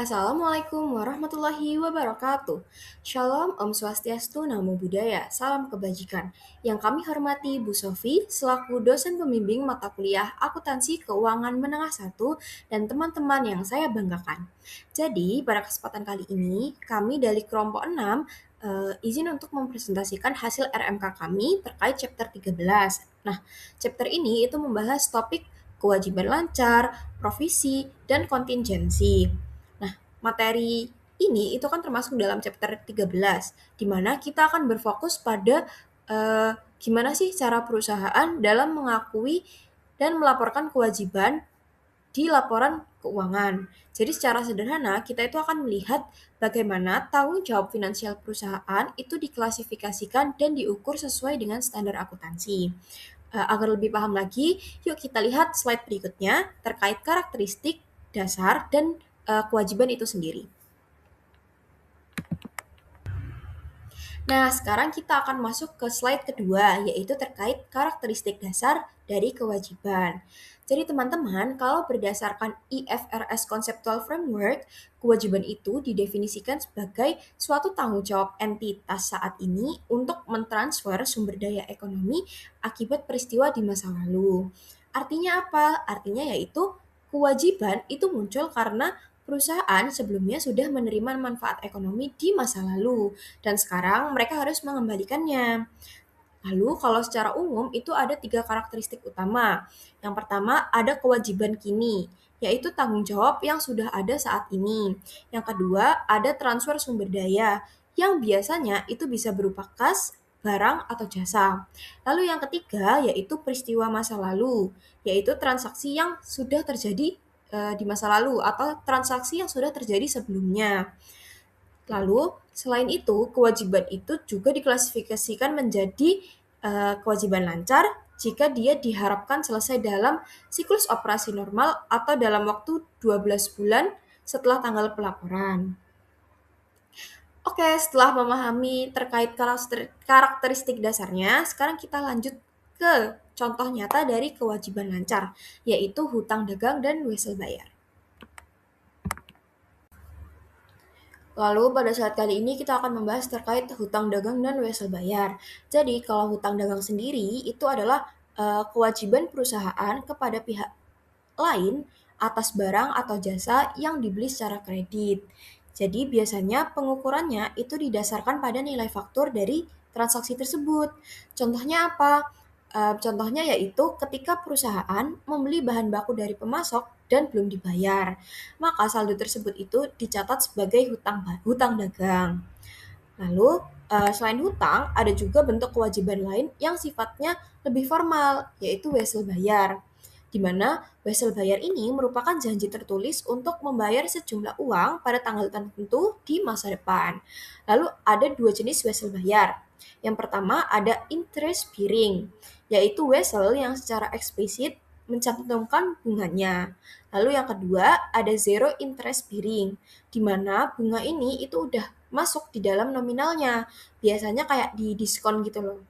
Assalamualaikum warahmatullahi wabarakatuh. Shalom, Om Swastiastu, Namo Buddhaya, salam kebajikan. Yang kami hormati Bu Sofi, selaku dosen pembimbing mata kuliah Akuntansi Keuangan Menengah 1 dan teman-teman yang saya banggakan. Jadi, pada kesempatan kali ini, kami dari kelompok 6 izin untuk mempresentasikan hasil RMK kami terkait chapter 13. Nah, chapter ini itu membahas topik kewajiban lancar, provisi, dan kontingensi. Nah, materi ini itu kan termasuk dalam chapter 13, di mana kita akan berfokus pada gimana sih cara perusahaan dalam mengakui dan melaporkan kewajiban di laporan keuangan. Jadi secara sederhana, kita itu akan melihat bagaimana tanggung jawab finansial perusahaan itu diklasifikasikan dan diukur sesuai dengan standar akuntansi. Agar lebih paham lagi, yuk kita lihat slide berikutnya terkait karakteristik dasar dan kewajiban itu sendiri. Nah, sekarang kita akan masuk ke slide kedua, yaitu terkait karakteristik dasar dari kewajiban. Jadi teman-teman, kalau berdasarkan IFRS Conceptual Framework, kewajiban itu didefinisikan sebagai suatu tanggung jawab entitas saat ini untuk mentransfer sumber daya ekonomi akibat peristiwa di masa lalu. Artinya apa? Artinya yaitu kewajiban itu muncul karena perusahaan sebelumnya sudah menerima manfaat ekonomi di masa lalu, dan sekarang mereka harus mengembalikannya. Lalu kalau secara umum itu ada 3 karakteristik utama. Yang pertama ada kewajiban kini, yaitu tanggung jawab yang sudah ada saat ini. Yang kedua ada transfer sumber daya, yang biasanya itu bisa berupa kas, barang, atau jasa. Lalu yang ketiga yaitu peristiwa masa lalu, yaitu transaksi yang sudah terjadi di masa lalu atau transaksi yang sudah terjadi sebelumnya. Lalu, selain itu, kewajiban itu juga diklasifikasikan menjadi kewajiban lancar jika dia diharapkan selesai dalam siklus operasi normal atau dalam waktu 12 bulan setelah tanggal pelaporan. Oke, setelah memahami terkait karakteristik dasarnya, sekarang kita lanjut ke contoh nyata dari kewajiban lancar, yaitu hutang dagang dan wesel bayar. Lalu pada saat kali ini kita akan membahas terkait hutang dagang dan wesel bayar. Jadi kalau hutang dagang sendiri itu adalah kewajiban perusahaan kepada pihak lain atas barang atau jasa yang dibeli secara kredit. Jadi biasanya pengukurannya itu didasarkan pada nilai faktur dari transaksi tersebut. Contohnya apa? Contohnya yaitu ketika perusahaan membeli bahan baku dari pemasok dan belum dibayar, maka saldo tersebut itu dicatat sebagai hutang dagang. Lalu, selain hutang, ada juga bentuk kewajiban lain yang sifatnya lebih formal, yaitu wesel bayar, di mana wesel bayar ini merupakan janji tertulis untuk membayar sejumlah uang pada tanggal tertentu di masa depan. Lalu ada dua jenis wesel bayar. Yang pertama ada interest bearing, yaitu wesel yang secara eksplisit mencantumkan bunganya. Lalu yang kedua ada zero interest bearing, di mana bunga ini itu udah masuk di dalam nominalnya. Biasanya kayak di diskon gitu loh.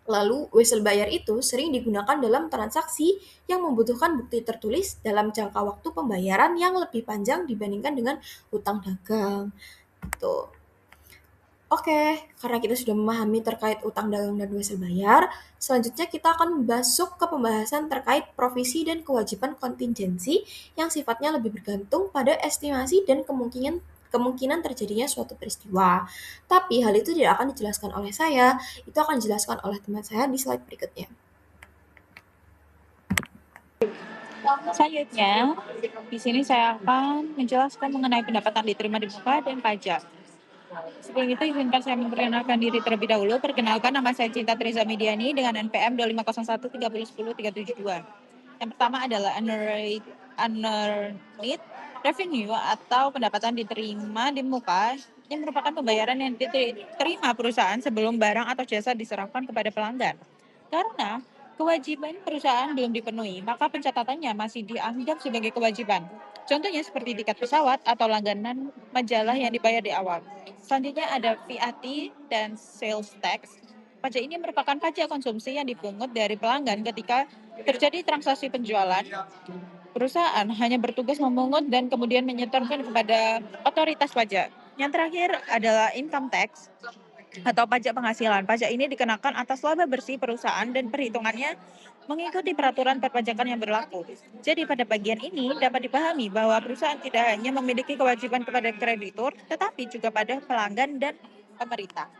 Lalu, wesel bayar itu sering digunakan dalam transaksi yang membutuhkan bukti tertulis dalam jangka waktu pembayaran yang lebih panjang dibandingkan dengan hutang dagang. Gitu. Oke, karena kita sudah memahami terkait utang dagang dan wesel bayar, selanjutnya kita akan masuk ke pembahasan terkait provisi dan kewajiban kontingensi yang sifatnya lebih bergantung pada estimasi dan kemungkinan terjadinya suatu peristiwa. Tapi hal itu tidak akan dijelaskan oleh saya, itu akan dijelaskan oleh teman saya di slide berikutnya. Selanjutnya, di sini saya akan menjelaskan mengenai pendapatan diterima di muka dan pajak. Sebelum itu, izinkan saya memperkenalkan diri terlebih dahulu. Perkenalkan, nama saya Cinta Triza Mediani dengan NPM 2501 3010 372. Yang pertama adalah unearned revenue atau pendapatan diterima di muka, yang merupakan pembayaran yang diterima perusahaan sebelum barang atau jasa diserahkan kepada pelanggan. Karena kewajiban perusahaan belum dipenuhi, maka pencatatannya masih dianggap sebagai kewajiban. Contohnya seperti tiket pesawat atau langganan majalah yang dibayar di awal. Selanjutnya ada VAT dan sales tax. Pajak ini merupakan pajak konsumsi yang dipungut dari pelanggan ketika terjadi transaksi penjualan Perusahaan hanya bertugas memungut dan kemudian menyetorkan kepada otoritas pajak. Yang terakhir adalah income tax atau pajak penghasilan. Pajak ini dikenakan atas laba bersih perusahaan dan perhitungannya mengikuti peraturan perpajakan yang berlaku. Jadi pada bagian ini dapat dipahami bahwa perusahaan tidak hanya memiliki kewajiban kepada kreditur, tetapi juga pada pelanggan dan pemerintah.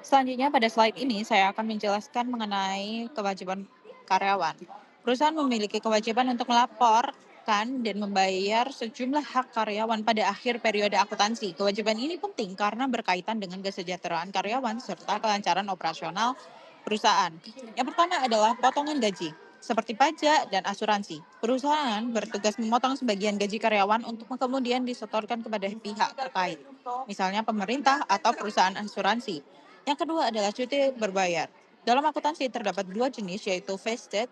Selanjutnya pada slide ini saya akan menjelaskan mengenai kewajiban karyawan. Perusahaan memiliki kewajiban untuk melaporkan dan membayar sejumlah hak karyawan pada akhir periode akuntansi. Kewajiban ini penting karena berkaitan dengan kesejahteraan karyawan serta kelancaran operasional perusahaan. Yang pertama adalah potongan gaji, seperti pajak dan asuransi. Perusahaan bertugas memotong sebagian gaji karyawan untuk kemudian disetorkan kepada pihak terkait, misalnya pemerintah atau perusahaan asuransi. Yang kedua adalah cuti berbayar. Dalam akuntansi terdapat dua jenis, yaitu vested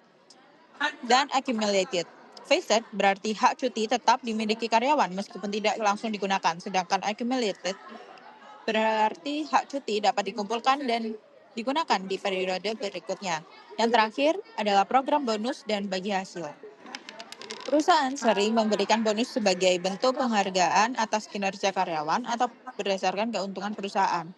dan accumulated. Vested berarti hak cuti tetap dimiliki karyawan meskipun tidak langsung digunakan, sedangkan accumulated berarti hak cuti dapat dikumpulkan dan digunakan di periode berikutnya. Yang terakhir adalah program bonus dan bagi hasil. Perusahaan sering memberikan bonus sebagai bentuk penghargaan atas kinerja karyawan atau berdasarkan keuntungan perusahaan.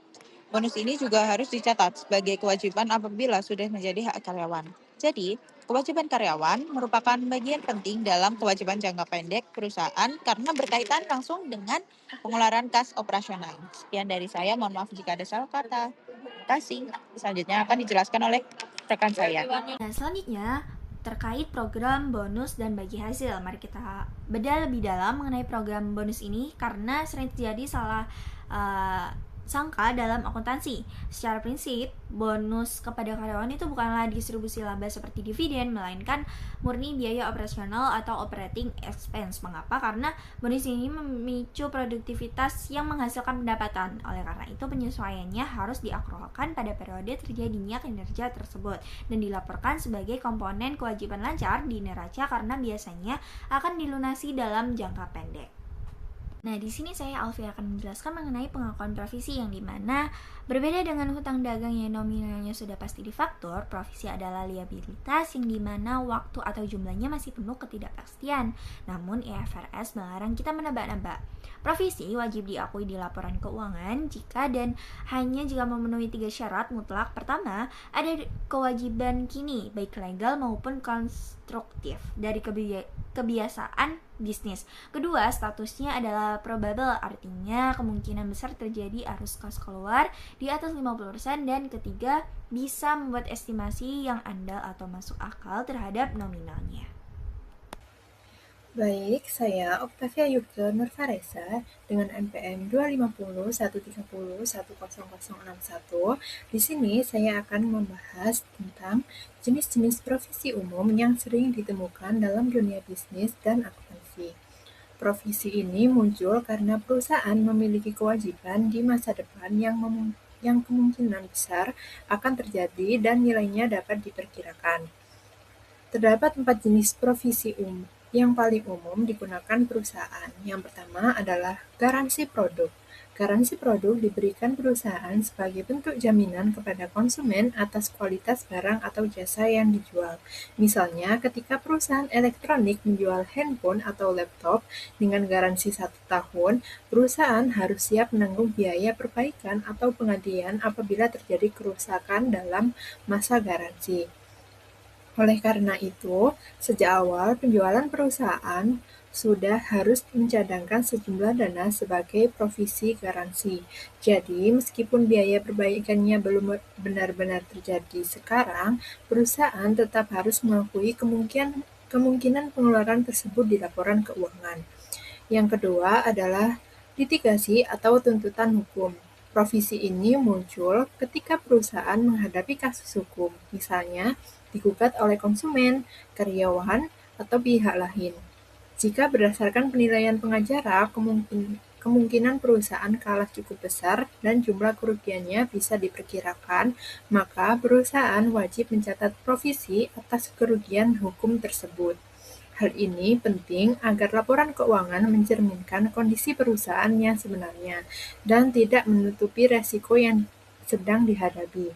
Bonus ini juga harus dicatat sebagai kewajiban apabila sudah menjadi hak karyawan. Jadi, kewajiban karyawan merupakan bagian penting dalam kewajiban jangka pendek perusahaan karena berkaitan langsung dengan pengeluaran kas operasional. Sekian dari saya, mohon maaf jika ada salah kata. Terima kasih. Selanjutnya akan dijelaskan oleh rekan saya. Nah, selanjutnya terkait program bonus dan bagi hasil. Mari kita bedah lebih dalam mengenai program bonus ini karena sering terjadi salah sangka dalam akuntansi. Secara prinsip, bonus kepada karyawan itu bukanlah distribusi laba seperti dividen, melainkan murni biaya operasional atau operating expense. Mengapa? Karena bonus ini memicu produktivitas yang menghasilkan pendapatan. Oleh karena itu, penyesuaiannya harus diakrolkan pada periode terjadinya kinerja tersebut dan dilaporkan sebagai komponen kewajiban lancar di neraca karena biasanya akan dilunasi dalam jangka pendek. Nah, di sini saya Alfi akan menjelaskan mengenai pengakuan provisi yang dimana berbeda dengan hutang dagang yang nominalnya sudah pasti difaktur, provisi adalah liabilitas yang dimana waktu atau jumlahnya masih penuh ketidakpastian. Namun IFRS melarang kita menebak-nebak. Provisi wajib diakui di laporan keuangan jika dan hanya jika memenuhi 3 syarat mutlak. Pertama, ada kewajiban kini baik legal maupun konstruktif dari kebiasaan bisnis. Kedua, statusnya adalah probable, artinya kemungkinan besar terjadi arus kas keluar di atas 50%. Dan ketiga, bisa membuat estimasi yang andal atau masuk akal terhadap nominalnya. Baik, saya Octavia Yurga Nurfaresa dengan NPM 250 130 10061. Di sini saya akan membahas tentang jenis-jenis provisi umum yang sering ditemukan dalam dunia bisnis dan akuntansi. Provisi ini muncul karena perusahaan memiliki kewajiban di masa depan yang kemungkinan besar akan terjadi dan nilainya dapat diperkirakan. Terdapat 4 jenis provisi yang paling umum digunakan perusahaan. Yang pertama adalah garansi produk. Garansi produk diberikan perusahaan sebagai bentuk jaminan kepada konsumen atas kualitas barang atau jasa yang dijual. Misalnya, ketika perusahaan elektronik menjual handphone atau laptop dengan garansi 1 tahun, perusahaan harus siap menanggung biaya perbaikan atau penggantian apabila terjadi kerusakan dalam masa garansi. Oleh karena itu, sejak awal penjualan perusahaan sudah harus mencadangkan sejumlah dana sebagai provisi garansi. Jadi, meskipun biaya perbaikannya belum benar-benar terjadi sekarang, perusahaan tetap harus mengakui kemungkinan pengeluaran tersebut di laporan keuangan. Yang kedua adalah litigasi atau tuntutan hukum. Provisi ini muncul ketika perusahaan menghadapi kasus hukum, misalnya digugat oleh konsumen, karyawan, atau pihak lain. Jika berdasarkan penilaian pengacara, kemungkinan perusahaan kalah cukup besar dan jumlah kerugiannya bisa diperkirakan, maka perusahaan wajib mencatat provisi atas kerugian hukum tersebut. Hal ini penting agar laporan keuangan mencerminkan kondisi perusahaan yang sebenarnya dan tidak menutupi resiko yang sedang dihadapi.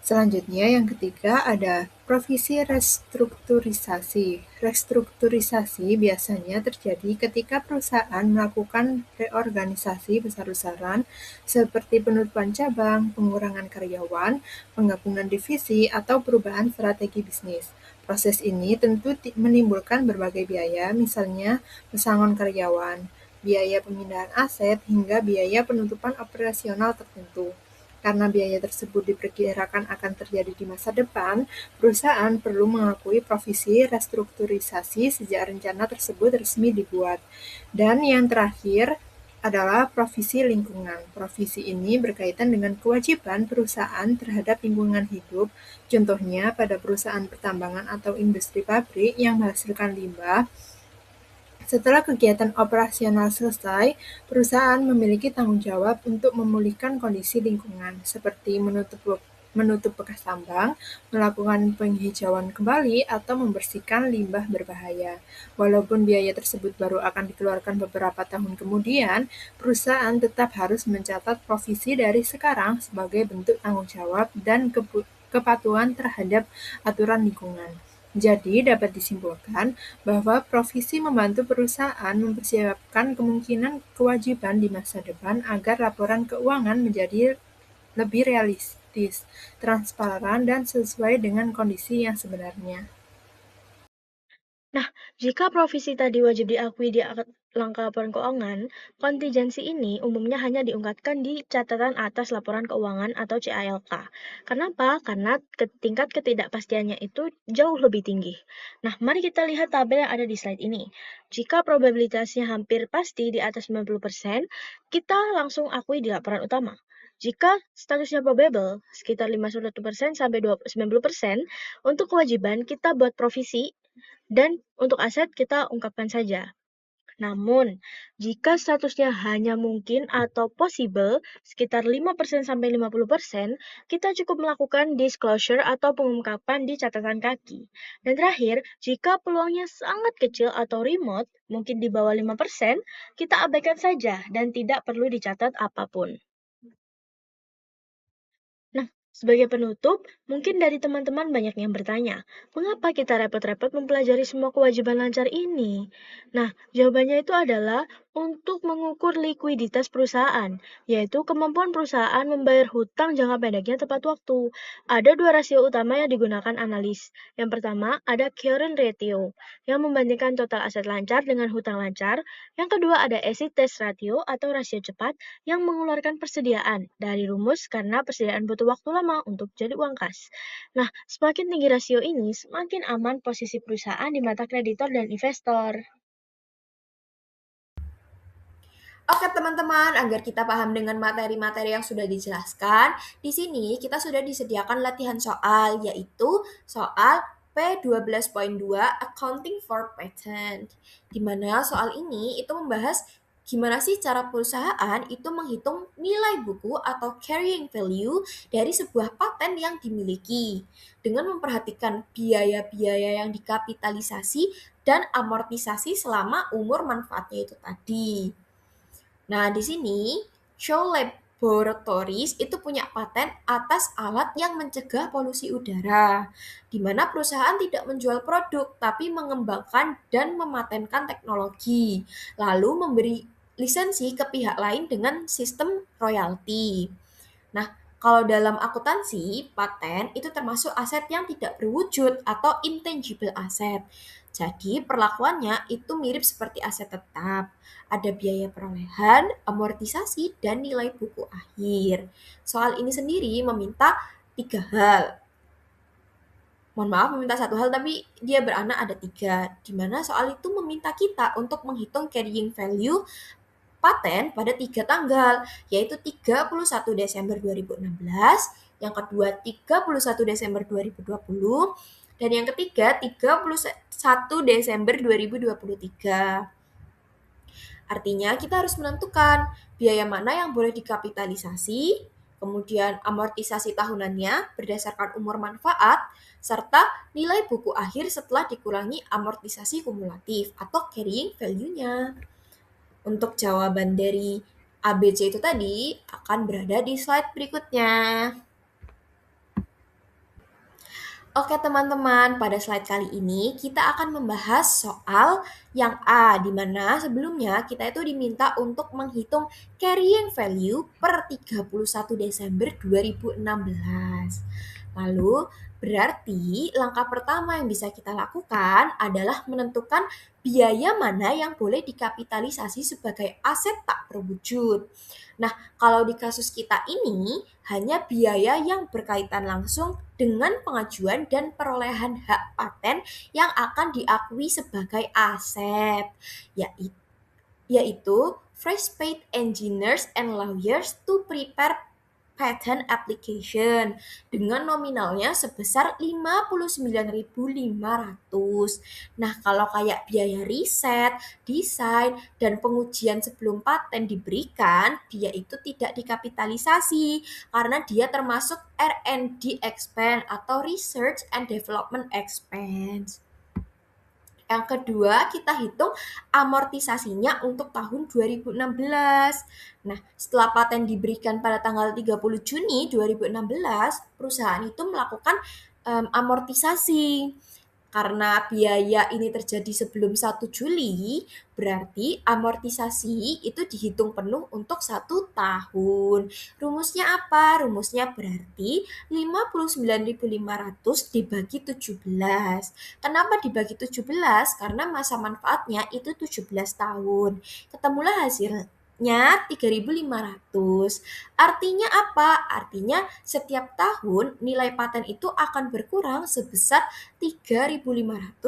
Selanjutnya yang ketiga ada provisi restrukturisasi. Restrukturisasi biasanya terjadi ketika perusahaan melakukan reorganisasi besar-besaran seperti penutupan cabang, pengurangan karyawan, penggabungan divisi, atau perubahan strategi bisnis. Proses ini tentu menimbulkan berbagai biaya, misalnya pesangon karyawan, biaya pemindahan aset, hingga biaya penutupan operasional tertentu. Karena biaya tersebut diperkirakan akan terjadi di masa depan, perusahaan perlu mengakui provisi restrukturisasi sejak rencana tersebut resmi dibuat. Dan yang terakhir adalah provisi lingkungan. Provisi ini berkaitan dengan kewajiban perusahaan terhadap lingkungan hidup, contohnya pada perusahaan pertambangan atau industri pabrik yang menghasilkan limbah. Setelah kegiatan operasional selesai, perusahaan memiliki tanggung jawab untuk memulihkan kondisi lingkungan, seperti menutup bekas tambang, melakukan penghijauan kembali, atau membersihkan limbah berbahaya. Walaupun biaya tersebut baru akan dikeluarkan beberapa tahun kemudian, perusahaan tetap harus mencatat provisi dari sekarang sebagai bentuk tanggung jawab dan kepatuhan terhadap aturan lingkungan. Jadi, dapat disimpulkan bahwa provisi membantu perusahaan mempersiapkan kemungkinan kewajiban di masa depan agar laporan keuangan menjadi lebih realistis, transparan, dan sesuai dengan kondisi yang sebenarnya. Nah, jika provisi tadi wajib diakui di langkah laporan keuangan, kontingensi ini umumnya hanya diungkapkan di catatan atas laporan keuangan atau CALK. Kenapa? Karena tingkat ketidakpastiannya itu jauh lebih tinggi. Nah, mari kita lihat tabel yang ada di slide ini. Jika probabilitasnya hampir pasti di atas 90%, kita langsung akui di laporan utama. Jika statusnya probable, sekitar 51% sampai 90%, untuk kewajiban kita buat provisi dan untuk aset kita ungkapkan saja. Namun, jika statusnya hanya mungkin atau possible, sekitar 5% sampai 50%, kita cukup melakukan disclosure atau pengungkapan di catatan kaki. Dan terakhir, jika peluangnya sangat kecil atau remote, mungkin di bawah 5%, kita abaikan saja dan tidak perlu dicatat apapun. Nah, sebagai penutup, mungkin dari teman-teman banyak yang bertanya, mengapa kita repot-repot mempelajari semua kewajiban lancar ini? Nah, jawabannya itu adalah untuk mengukur likuiditas perusahaan, yaitu kemampuan perusahaan membayar hutang jangka pendeknya tepat waktu. Ada dua rasio utama yang digunakan analis. Yang pertama, ada current ratio, yang membandingkan total aset lancar dengan hutang lancar. Yang kedua, ada acid test ratio atau rasio cepat, yang mengeluarkan persediaan dari rumus karena persediaan butuh waktu lama untuk jadi uang kas. Nah, semakin tinggi rasio ini, semakin aman posisi perusahaan di mata kreditor dan investor. Oke teman-teman, agar kita paham dengan materi-materi yang sudah dijelaskan, di sini kita sudah disediakan latihan soal, yaitu soal P12.2 Accounting for Patent. Di mana soal ini itu membahas gimana sih cara perusahaan itu menghitung nilai buku atau carrying value dari sebuah paten yang dimiliki dengan memperhatikan biaya-biaya yang dikapitalisasi dan amortisasi selama umur manfaatnya itu tadi. Nah, di sini Shaw Laboratories itu punya paten atas alat yang mencegah polusi udara, di mana perusahaan tidak menjual produk, tapi mengembangkan dan mematenkan teknologi, lalu memberi lisensi ke pihak lain dengan sistem royalti. Nah, kalau dalam akuntansi, paten itu termasuk aset yang tidak berwujud atau intangible asset. Jadi, perlakuannya itu mirip seperti aset tetap. Ada biaya perolehan, amortisasi, dan nilai buku akhir. Soal ini sendiri meminta 3 hal. Mohon maaf meminta 1 hal, tapi dia beranak ada 3. Di mana soal itu meminta kita untuk menghitung carrying value paten pada 3 tanggal, yaitu 31 Desember 2016, yang kedua 31 Desember 2020, dan yang ketiga 31 Desember 2023. Artinya kita harus menentukan biaya mana yang boleh dikapitalisasi, kemudian amortisasi tahunannya berdasarkan umur manfaat, serta nilai buku akhir setelah dikurangi amortisasi kumulatif atau carrying value-nya. Untuk jawaban dari ABC itu tadi akan berada di slide berikutnya. Oke teman-teman, pada slide kali ini kita akan membahas soal yang A, di mana sebelumnya kita itu diminta untuk menghitung carrying value per 31 Desember 2016. Lalu, berarti langkah pertama yang bisa kita lakukan adalah menentukan biaya mana yang boleh dikapitalisasi sebagai aset tak berwujud. Nah, kalau di kasus kita ini, hanya biaya yang berkaitan langsung dengan pengajuan dan perolehan hak paten yang akan diakui sebagai aset, yaitu fresh paid engineers and lawyers to prepare patent application dengan nominalnya sebesar 59.500. Nah, kalau kayak biaya riset, desain, dan pengujian sebelum paten diberikan, dia itu tidak dikapitalisasi karena dia termasuk R&D expense atau research and development expense. Yang kedua, kita hitung amortisasinya untuk tahun 2016. Nah, setelah paten diberikan pada tanggal 30 Juni 2016, perusahaan itu melakukan amortisasi. Karena biaya ini terjadi sebelum 1 Juli, berarti amortisasi itu dihitung penuh untuk 1 tahun. Rumusnya apa? Rumusnya berarti 59.500 dibagi 17. Kenapa dibagi 17? Karena masa manfaatnya itu 17 tahun. Ketemulah hasilnya 3.500. Artinya apa? Artinya setiap tahun nilai paten itu akan berkurang sebesar 3.500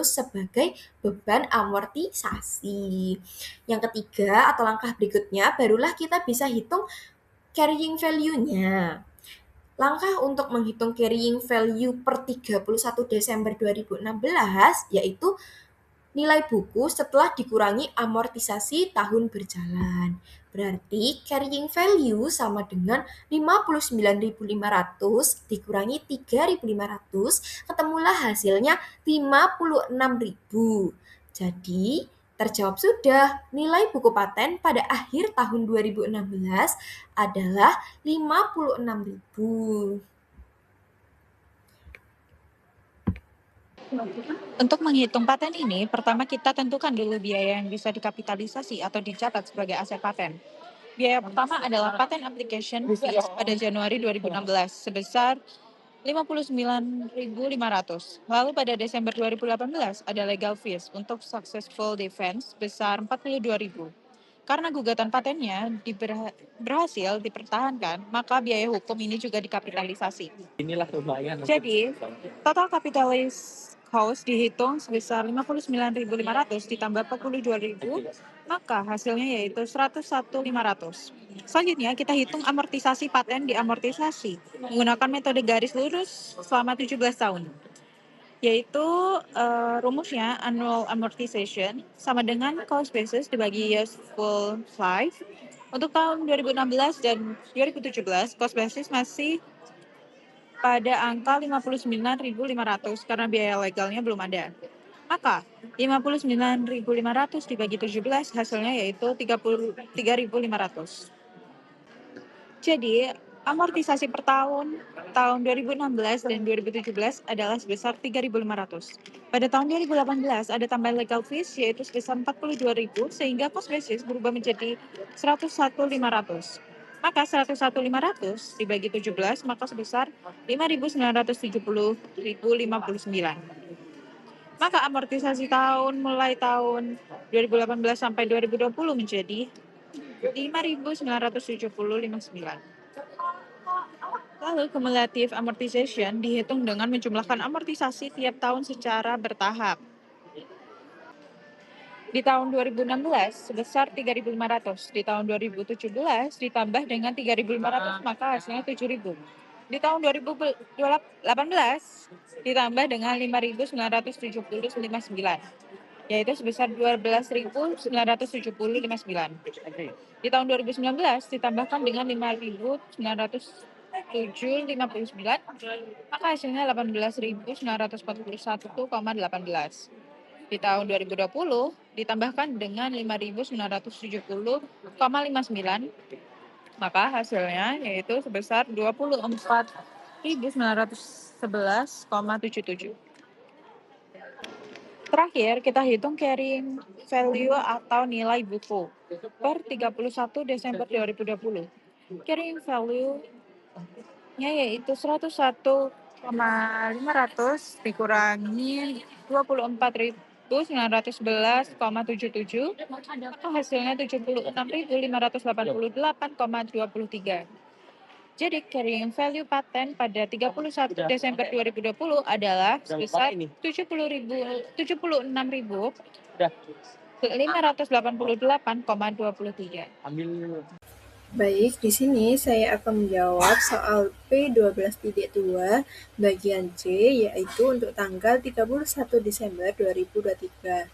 sebagai beban amortisasi. Yang ketiga atau langkah berikutnya barulah kita bisa hitung carrying value-nya. Langkah untuk menghitung carrying value per 31 Desember 2016 yaitu nilai buku setelah dikurangi amortisasi tahun berjalan. Berarti carrying value sama dengan 59.500 dikurangi 3.500, ketemulah hasilnya 56.000. Jadi, terjawab sudah, nilai buku paten pada akhir tahun 2016 adalah 56.000. Untuk menghitung paten ini, pertama kita tentukan dulu biaya yang bisa dikapitalisasi atau dicatat sebagai aset paten. Biaya pertama adalah patent application fees pada Januari 2016 sebesar 59.500. Lalu pada Desember 2018 ada legal fees untuk successful defense sebesar 42.000. Karena gugatan patennya berhasil dipertahankan, maka biaya hukum ini juga dikapitalisasi. Jadi, total capitalized cost dihitung sebesar 59.500 ditambah 42.000, maka hasilnya yaitu 101.500. Selanjutnya, kita hitung amortisasi paten diamortisasi menggunakan metode garis lurus selama 17 tahun. Yaitu rumusnya annual amortization sama dengan cost basis dibagi useful life. Untuk tahun 2016 dan 2017, cost basis masih pada angka 59.500 karena biaya legalnya belum ada. Maka 59.500 dibagi 17 hasilnya yaitu 33.500. Jadi, amortisasi per tahun 2016 dan 2017 adalah sebesar 3.500. Pada tahun 2018 ada tambahan legal fees yaitu sebesar 42.000 sehingga cost basis berubah menjadi 101.500. Maka 101.500 dibagi 17 maka sebesar 5.970.059. Maka amortisasi tahun mulai tahun 2018 sampai 2020 menjadi 5.970.59. Lalu cumulative amortization dihitung dengan menjumlahkan amortisasi tiap tahun secara bertahap. Di tahun 2016 sebesar 3.500, di tahun 2017 ditambah dengan 3.500 maka hasilnya 7.000. Di tahun 2018 ditambah dengan 5.970.59 yaitu sebesar 12.970.59. Di tahun 2019 ditambahkan dengan 5.907.59 maka hasilnya 18.941,18. Di tahun 2020 ditambahkan dengan 5.970,59 maka hasilnya yaitu sebesar 24.901,18. 11,77. Terakhir, kita hitung carrying value atau nilai buku per 31 Desember 2020. Carrying value-nya yaitu 101,500 dikurangi 24.911,77, maka hasilnya 76.588,23. Jadi carrying value paten pada 31 Desember 2020 adalah sebesar 76.588,23. Baik, di sini saya akan menjawab soal P12.2 bagian C, yaitu untuk tanggal 31 Desember 2023.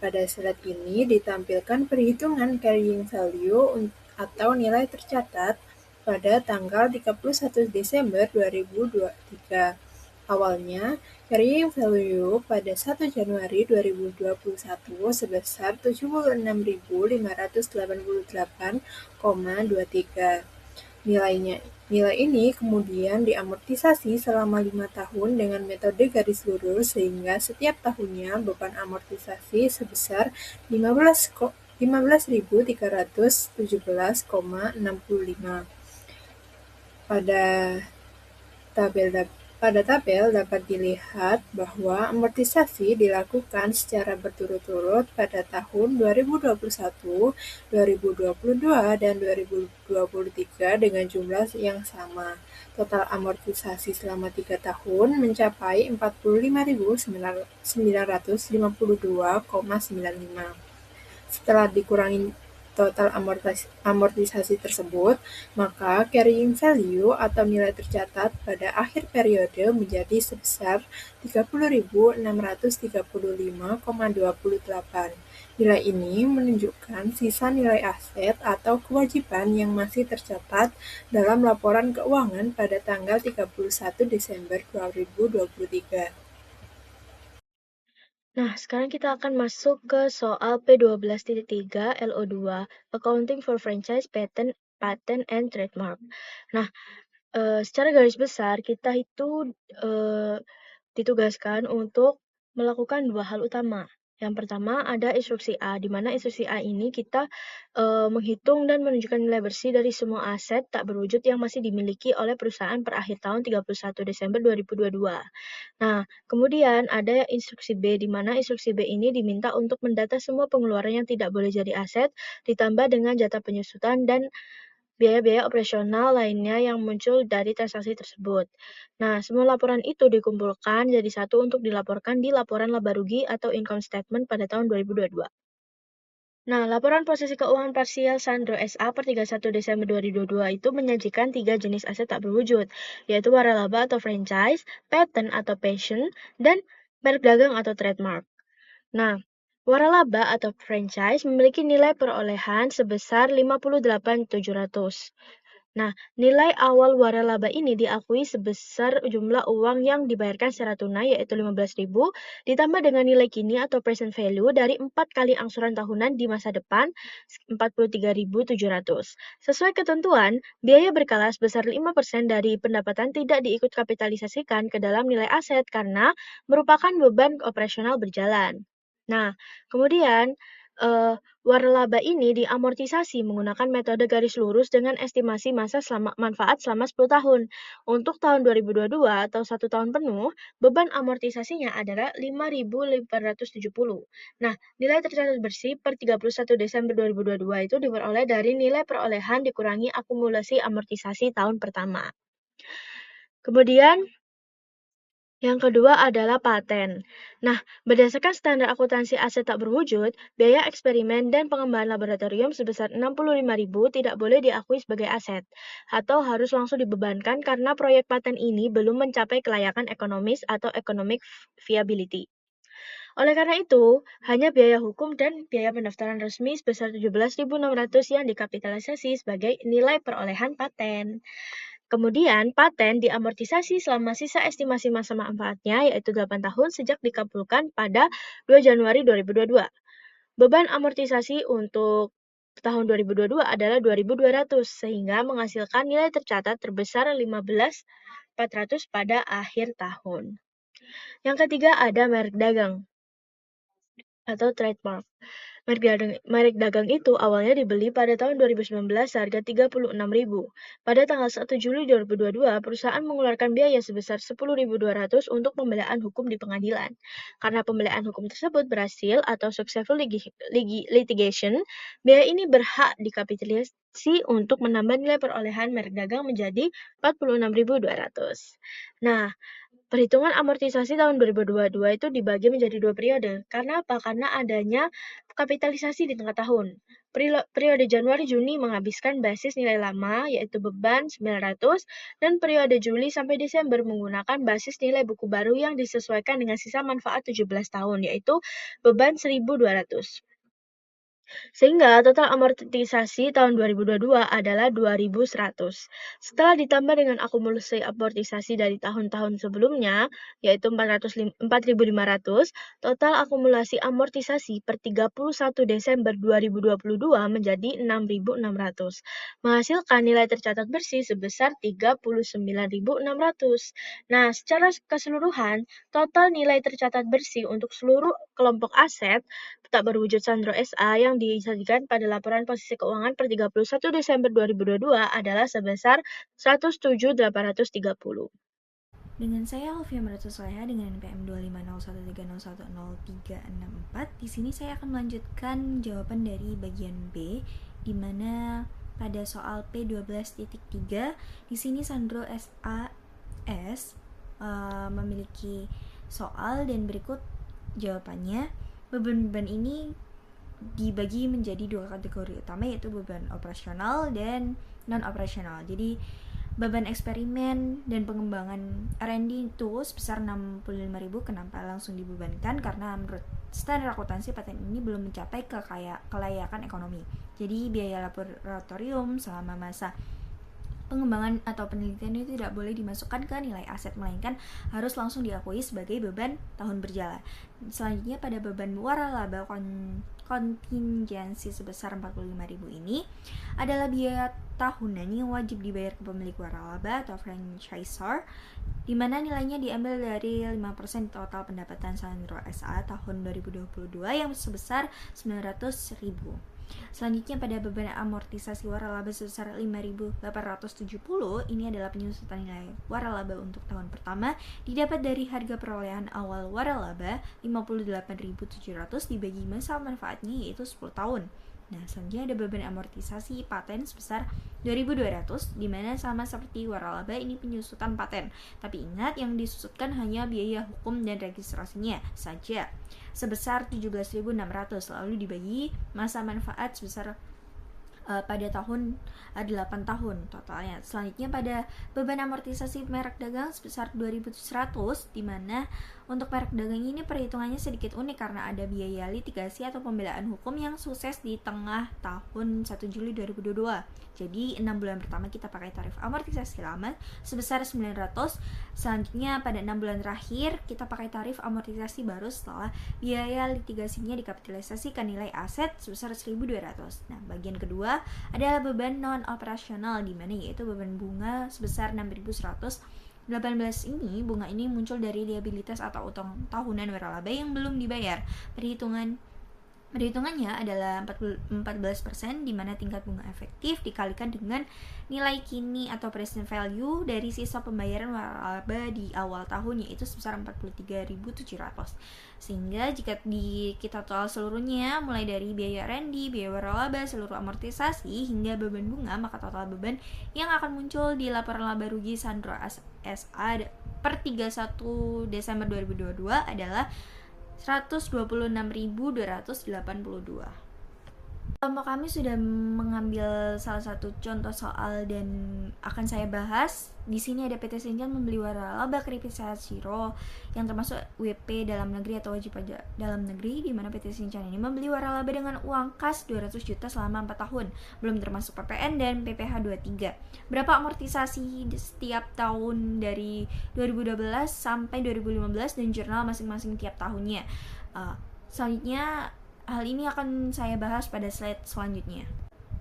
Pada slide ini ditampilkan perhitungan carrying value atau nilai tercatat pada tanggal 31 Desember 2023. Awalnya, carrying value pada 1 Januari 2021 sebesar 76.588,23. Nilai ini kemudian diamortisasi selama 5 tahun dengan metode garis lurus sehingga setiap tahunnya beban amortisasi sebesar 15.317,65. Pada tabel dapat dilihat bahwa amortisasi dilakukan secara berturut-turut pada tahun 2021, 2022, dan 2023 dengan jumlah yang sama. Total amortisasi selama 3 tahun mencapai 45.952,95. Setelah dikurangi total amortisasi tersebut, maka carrying value atau nilai tercatat pada akhir periode menjadi sebesar 30.635,28. Nilai ini menunjukkan sisa nilai aset atau kewajiban yang masih tercatat dalam laporan keuangan pada tanggal 31 Desember 2023. Nah, sekarang kita akan masuk ke soal P12.3 LO2, Accounting for Franchise, Patent, and Trademark. Nah, secara garis besar kita itu ditugaskan untuk melakukan dua hal utama. Yang pertama ada instruksi A, di mana instruksi A ini kita menghitung dan menunjukkan nilai bersih dari semua aset tak berwujud yang masih dimiliki oleh perusahaan per akhir tahun 31 Desember 2022. Nah, kemudian ada instruksi B, di mana instruksi B ini diminta untuk mendata semua pengeluaran yang tidak boleh jadi aset, ditambah dengan jatah penyusutan dan biaya-biaya operasional lainnya yang muncul dari transaksi tersebut. Nah, semua laporan itu dikumpulkan jadi satu untuk dilaporkan di laporan laba rugi atau income statement pada tahun 2022. Nah, laporan posisi keuangan parsial Sandro SA per 31 Desember 2022 itu menyajikan 3 jenis aset tak berwujud, yaitu waralaba atau franchise, patent atau passion, dan merek dagang atau trademark. Nah, waralaba atau franchise memiliki nilai perolehan sebesar 58.700. Nah, nilai awal waralaba ini diakui sebesar jumlah uang yang dibayarkan secara tunai yaitu 15.000 ditambah dengan nilai kini atau present value dari 4 kali angsuran tahunan di masa depan 43.700. Sesuai ketentuan, biaya berkala sebesar 5% dari pendapatan tidak diikut kapitalisasikan ke dalam nilai aset karena merupakan beban operasional berjalan. Nah, kemudian waralaba ini diamortisasi menggunakan metode garis lurus dengan estimasi masa manfaat selama 10 tahun. Untuk tahun 2022 atau 1 tahun penuh, beban amortisasinya adalah 5.870. Nah, nilai tercatat bersih per 31 Desember 2022 itu diperoleh dari nilai perolehan dikurangi akumulasi amortisasi tahun pertama. Kemudian, yang kedua adalah paten. Nah, berdasarkan standar akuntansi aset tak berwujud, biaya eksperimen dan pengembangan laboratorium sebesar 65.000 tidak boleh diakui sebagai aset, atau harus langsung dibebankan karena proyek paten ini belum mencapai kelayakan ekonomis atau economic viability. Oleh karena itu, hanya biaya hukum dan biaya pendaftaran resmi sebesar 17.600 yang dikapitalisasi sebagai nilai perolehan paten. Kemudian, paten diamortisasi selama sisa estimasi masa manfaatnya, yaitu 8 tahun sejak dikabulkan pada 2 Januari 2022. Beban amortisasi untuk tahun 2022 adalah 2.200, sehingga menghasilkan nilai tercatat terbesar 15.470 400 pada akhir tahun. Yang ketiga ada merek dagang atau trademark. Merek dagang itu awalnya dibeli pada tahun 2019 seharga Rp36.000. Pada tanggal 1 Juli 2022, perusahaan mengeluarkan biaya sebesar Rp10.200 untuk pembelaan hukum di pengadilan. Karena pembelaan hukum tersebut berhasil atau successful litigation, biaya ini berhak dikapitalisasi untuk menambah nilai perolehan merek dagang menjadi Rp46.200. Nah, perhitungan amortisasi tahun 2022 itu dibagi menjadi 2 periode. Karena apa? Karena adanya kapitalisasi di tengah tahun. Periode Januari-Juni menghabiskan basis nilai lama, yaitu beban 900, dan periode Juli sampai Desember menggunakan basis nilai buku baru yang disesuaikan dengan sisa manfaat 17 tahun, yaitu beban 1.200. Sehingga total amortisasi tahun 2022 adalah 2.100. Setelah ditambah dengan akumulasi amortisasi dari tahun-tahun sebelumnya, yaitu 4.500, total akumulasi amortisasi per 31 Desember 2022 menjadi 6.600, menghasilkan nilai tercatat bersih sebesar 39.600. Nah, secara keseluruhan, total nilai tercatat bersih untuk seluruh kelompok aset tak berwujud Sandro SA yang disajikan pada laporan posisi keuangan per 31 Desember 2022 adalah sebesar 107.830. Dengan saya Alfia Meratusoleha dengan NPM 25013010364. Di sini saya akan melanjutkan jawaban dari bagian B, di mana pada soal P12.3 di sini Sandro SAS memiliki soal dan berikut jawabannya. Beban-beban ini dibagi menjadi 2 kategori utama, yaitu beban operasional dan non-operasional. Jadi beban eksperimen dan pengembangan R&D itu sebesar 65.000. Kenapa langsung dibebankan? Karena menurut standar akuntansi paten ini belum mencapai kelayakan ekonomi. Jadi biaya laboratorium selama masa pengembangan atau penelitian itu tidak boleh dimasukkan ke nilai aset, melainkan harus langsung diakui sebagai beban tahun berjalan. Selanjutnya pada beban waralaba kontingensi sebesar 45.000 ini adalah biaya tahunan yang wajib dibayar ke pemilik waralaba atau franchisor, di mana nilainya diambil dari 5% total pendapatan Sandro SA tahun 2022 yang sebesar 900.000. Selanjutnya pada beban amortisasi waralaba sebesar 5.870, ini adalah penyusutan nilai waralaba untuk tahun pertama didapat dari harga perolehan awal waralaba 58.700 dibagi masa manfaatnya yaitu 10 tahun. Nah, selanjutnya ada beban amortisasi paten sebesar 2.200, di mana sama seperti waralaba ini penyusutan paten. Tapi ingat, yang disusutkan hanya biaya hukum dan registrasinya saja sebesar 17.600, lalu dibagi masa manfaat sebesar pada tahun 8 tahun totalnya. Selanjutnya pada beban amortisasi merek dagang sebesar 2.100, di mana untuk merek dagang ini perhitungannya sedikit unik karena ada biaya litigasi atau pembelaan hukum yang sukses di tengah tahun 1 Juli 2022. Jadi 6 bulan pertama kita pakai tarif amortisasi lama sebesar 900. Selanjutnya pada 6 bulan terakhir kita pakai tarif amortisasi baru setelah biaya litigasinya dikapitalisasi ke nilai aset sebesar 1.200. Nah, bagian kedua adalah beban non-operasional, di mana yaitu beban bunga sebesar 6.118. Ini bunga ini muncul dari liabilitas atau utang tahunan waralaba yang belum dibayar. Perhitungannya adalah 14%, di mana tingkat bunga efektif dikalikan dengan nilai kini atau present value dari sisa pembayaran waralaba di awal tahun, yaitu sebesar 43.700. Sehingga jika kita total seluruhnya mulai dari biaya R&D, biaya waralaba, seluruh amortisasi hingga beban bunga, maka total beban yang akan muncul di laporan laba rugi Sandro SA per 31 Desember 2022 adalah 126.282. Kelompok kami sudah mengambil salah satu contoh soal dan akan saya bahas. Di sini ada PT Sinchan membeli waralaba keripik sehat Shiro yang termasuk WP dalam negeri atau wajib pajak dalam negeri, di mana PT Sinchan ini membeli waralaba dengan uang kas 200 juta selama 4 tahun, belum termasuk PPN dan PPh 23. Berapa amortisasi setiap tahun dari 2012 sampai 2015 dan jurnal masing-masing tiap tahunnya. Selanjutnya hal ini akan saya bahas pada slide selanjutnya.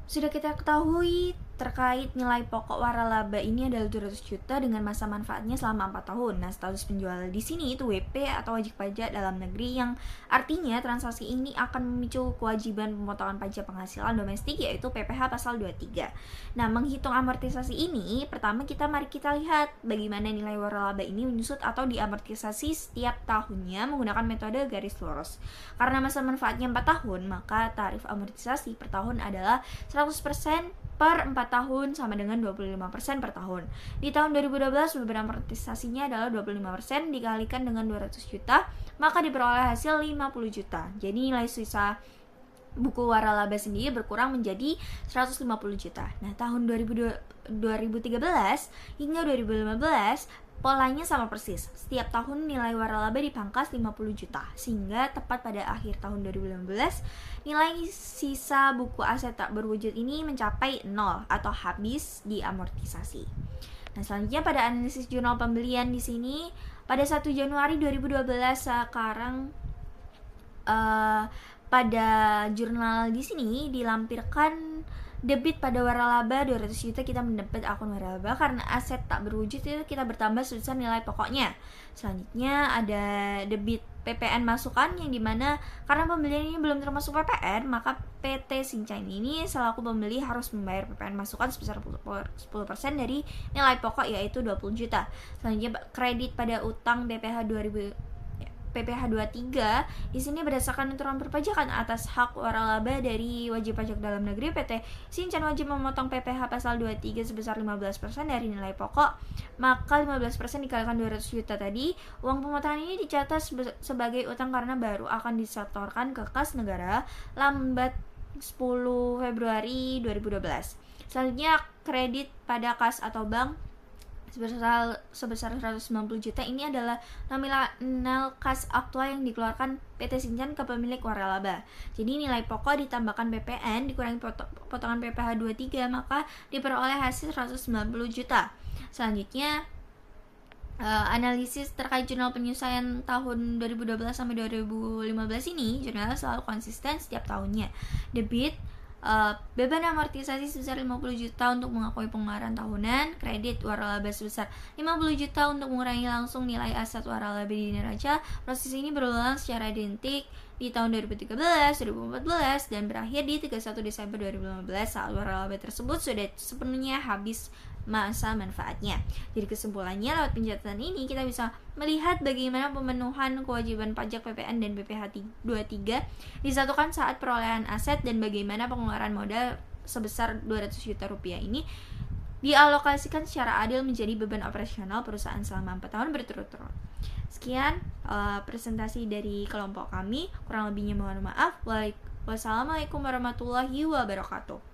Sudah kita ketahui terkait nilai pokok waralaba ini adalah 200 juta dengan masa manfaatnya selama 4 tahun. Nah, status penjual di sini itu WP atau wajib pajak dalam negeri, yang artinya transaksi ini akan memicu kewajiban pemotongan pajak penghasilan domestik yaitu PPh pasal 23. Nah, menghitung amortisasi ini, pertama mari kita lihat bagaimana nilai waralaba ini menyusut atau diamortisasi setiap tahunnya menggunakan metode garis lurus. Karena masa manfaatnya 4 tahun, maka tarif amortisasi per tahun adalah 100% per 4 tahun sama dengan 25% per tahun. Di tahun 2012 beban amortisasinya adalah 25% dikalikan dengan 200 juta, maka diperoleh hasil 50 juta. Jadi nilai sisa buku waralaba sendiri berkurang menjadi 150 juta. Nah, tahun 2013 hingga 2015 polanya sama persis. Setiap tahun nilai waralaba dipangkas 50 juta, sehingga tepat pada akhir tahun 2015, nilai sisa buku aset tak berwujud ini mencapai 0 atau habis diamortisasi. Nah, selanjutnya pada analisis jurnal pembelian di sini, pada 1 Januari 2012 sekarang pada jurnal di sini dilampirkan debit pada waralaba 200 juta, kita mendebit akun waralaba karena aset tak berwujud itu kita bertambah sebesar nilai pokoknya. Selanjutnya ada debit PPN masukan, yang dimana karena pembelian ini belum termasuk PPN, maka PT Sinchan ini selaku pembeli harus membayar PPN masukan sebesar 10% dari nilai pokok yaitu 20 juta. Selanjutnya kredit pada utang PPh 23 di sini berdasarkan aturan perpajakan atas hak waralaba dari wajib pajak dalam negeri, PT Sinchan wajib memotong PPh pasal 23 sebesar 15% dari nilai pokok. Maka 15% dikalikan 200 juta tadi, uang pemotongan ini dicatat sebagai utang karena baru akan disetorkan ke kas negara lambat 10 Februari 2012. Selanjutnya kredit pada kas atau bank sebesar 190 juta ini adalah nominal kas aktual yang dikeluarkan PT Sinchan ke pemilik waralaba. Jadi nilai pokok ditambahkan PPN dikurangi potongan PPh 23, maka diperoleh hasil 190 juta. Selanjutnya analisis terkait jurnal penyelesaian tahun 2012 sampai 2015 ini, jurnal selalu konsisten setiap tahunnya. Debit beban amortisasi sebesar 50 juta untuk mengakui pengeluaran tahunan, kredit waralaba sebesar 50 juta untuk mengurangi langsung nilai aset waralaba di neraca. Proses ini berulang secara identik di tahun 2013, 2014, dan berakhir di 31 Desember 2015 saat waralaba tersebut sudah sepenuhnya habis masa manfaatnya. Jadi kesimpulannya, lewat pencatatan ini kita bisa melihat bagaimana pemenuhan kewajiban pajak PPN dan PPh 23 disatukan saat perolehan aset, dan bagaimana pengeluaran modal sebesar 200 juta rupiah ini dialokasikan secara adil menjadi beban operasional perusahaan selama 4 tahun berturut-turut. Sekian presentasi dari kelompok kami, kurang lebihnya mohon maaf. Wassalamualaikum warahmatullahi wabarakatuh.